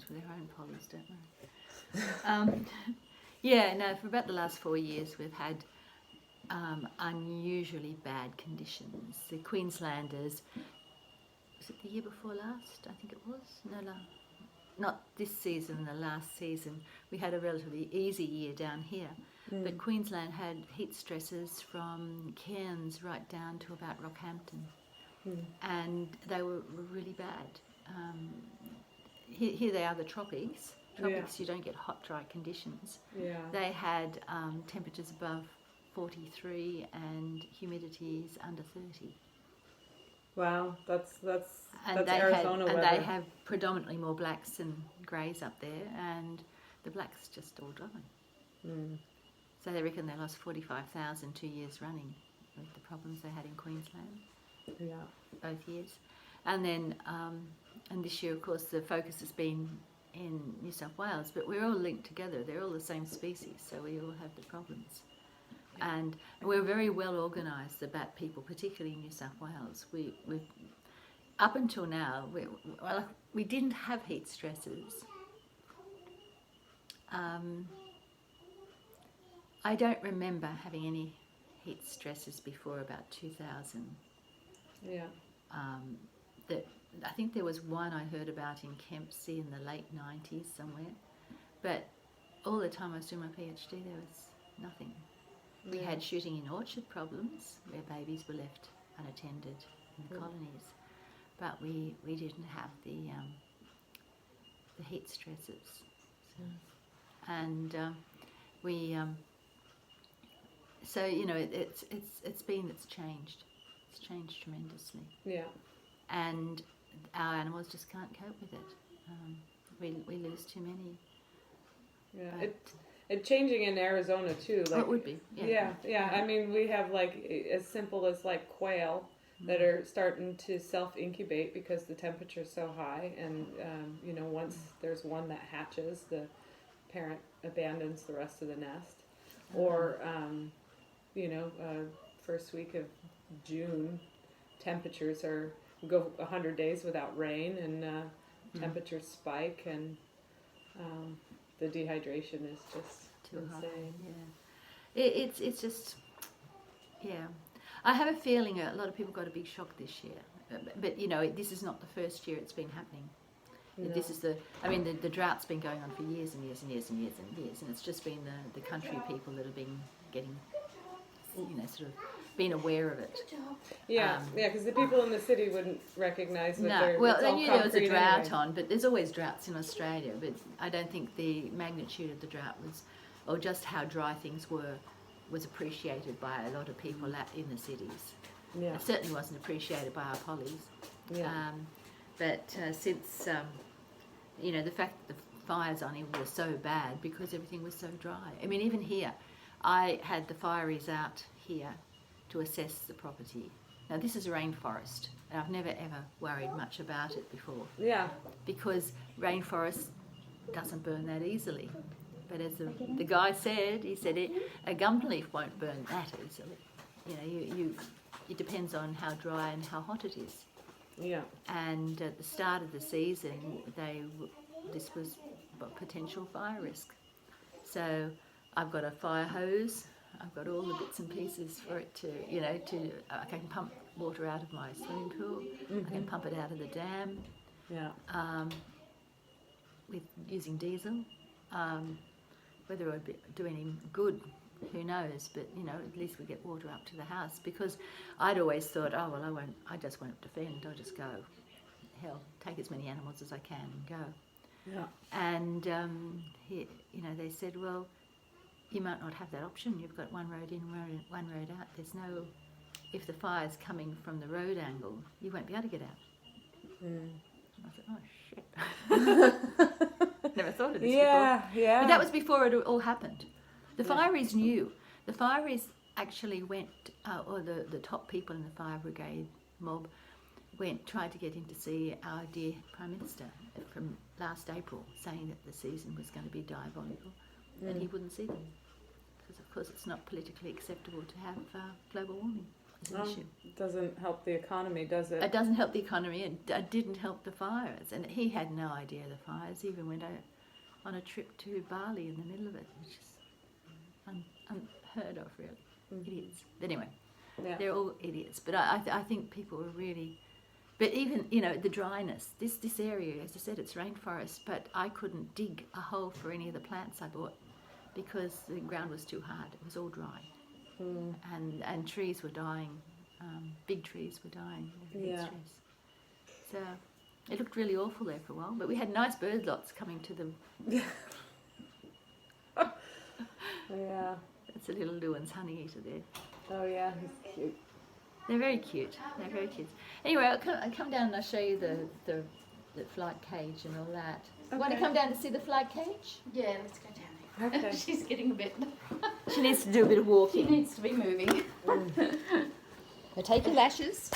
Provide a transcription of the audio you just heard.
for their own pollies, don't they? Yeah, no, for about the last 4 years we've had unusually bad conditions. The Queenslanders, was it the year before last? I think it was. No, not this season, the last season. We had a relatively easy year down here. But Queensland had heat stresses from Cairns right down to about Rockhampton. And they were really bad. Here they are, the tropics. You don't get hot, dry conditions. Yeah. They had temperatures above 43 and humidities under 30. Wow, that's And Arizona weather. they have predominantly more blacks and greys up there, and the blacks just all dry. So they reckon they lost 45,000 2 years running with the problems they had in Queensland. Yeah. Both years. And then, and this year, of course, the focus has been in New South Wales, but we're all linked together. They're all the same species, so we all have the problems. And we're very well organised, the bat people, particularly in New South Wales. We've up until now, we didn't have heat stresses. I don't remember having any heat stresses before about 2000. Yeah. I think there was one I heard about in Kempsey in the late 90s somewhere, but all the time I was doing my PhD there was nothing. We had shooting in orchard problems where babies were left unattended in the colonies, but we didn't have the heat stresses. So, and so you know it's changed. It's changed tremendously. Yeah. And our animals just can't cope with it. We lose too many. Yeah. It's changing in Arizona too. Like, it would be. Yeah. I mean, we have like as simple as like quail that are starting to self-incubate because the temperature's so high, and you know, once there's one that hatches, the parent abandons the rest of the nest. Or you know, first week of June, temperatures go 100 days without rain, and temperatures spike, and the dehydration is just too high. insane. Yeah, it's just I have a feeling a lot of people got a big shock this year, but you know, this is not the first year it's been happening. No. This is the drought's been going on for years and years and years and years and years, and it's just been the country people that have been getting, you know, sort of being aware of it. Yeah, because the people in the city wouldn't recognise that No, well, they knew there was a drought anyway. on, but there's always droughts in Australia, but I don't think the magnitude of the drought was, or just how dry things were, was appreciated by a lot of people in the cities. Yeah. It certainly wasn't appreciated by our pollies. Yeah. But since, you know, the fact that the fires on him were so bad because everything was so dry. I mean, even here, I had the fireys out here to assess the property. Now, this is a rainforest, and I've never ever worried much about it before. Yeah. Because rainforest doesn't burn that easily. But as the guy said, he said a gum leaf won't burn that easily. You know, it depends on how dry and how hot it is. Yeah. And at the start of the season, this was a potential fire risk. So I've got a fire hose. I've got all the bits and pieces for it to, you know, I can pump water out of my swimming pool. I can pump it out of the dam. Yeah. With using diesel. Whether it would do any good, who knows? But you know, at least we get water up to the house. Because I'd always thought, oh well, I just won't defend. I'll just go. Hell, take as many animals as I can and go. Yeah. And you know, they said, well, you might not have that option. You've got one road in, one road out. There's no, if the fire's coming from the road angle, you won't be able to get out. I thought, oh shit. Never thought of this before. Yeah. But that was before it all happened. The fireys knew. The fireys actually went, or the top people in the fire brigade mob tried to get in to see our dear Prime Minister from last April, saying that the season was going to be diabolical, and he wouldn't see them. Because of course it's not politically acceptable to have global warming. is an issue. It doesn't help the economy, does it? It doesn't help the economy, and it didn't help the fires. And he had no idea of the fires. He even went on a trip to Bali in the middle of it, which is unheard of, really. Idiots. But anyway, Yeah. they're all idiots. But I think people were really... But even, the dryness, this area, as I said, it's rainforest, but I couldn't dig a hole for any of the plants I bought because the ground was too hard. It was all dry. And trees were dying. Big trees were dying. Big Yeah. trees. So it looked really awful there for a while, but we had nice bird lots coming to them. Yeah. That's a little Lewin's honey eater there. Oh yeah, he's cute. They're very cute. They're very cute. Anyway, I'll come down and I'll show you the flight cage and all that. Want to Okay. come down to see the flight cage? Yeah, let's go down there. Okay. She's getting a bit. She needs to do a bit of She walking. needs to be moving. So take your lashes.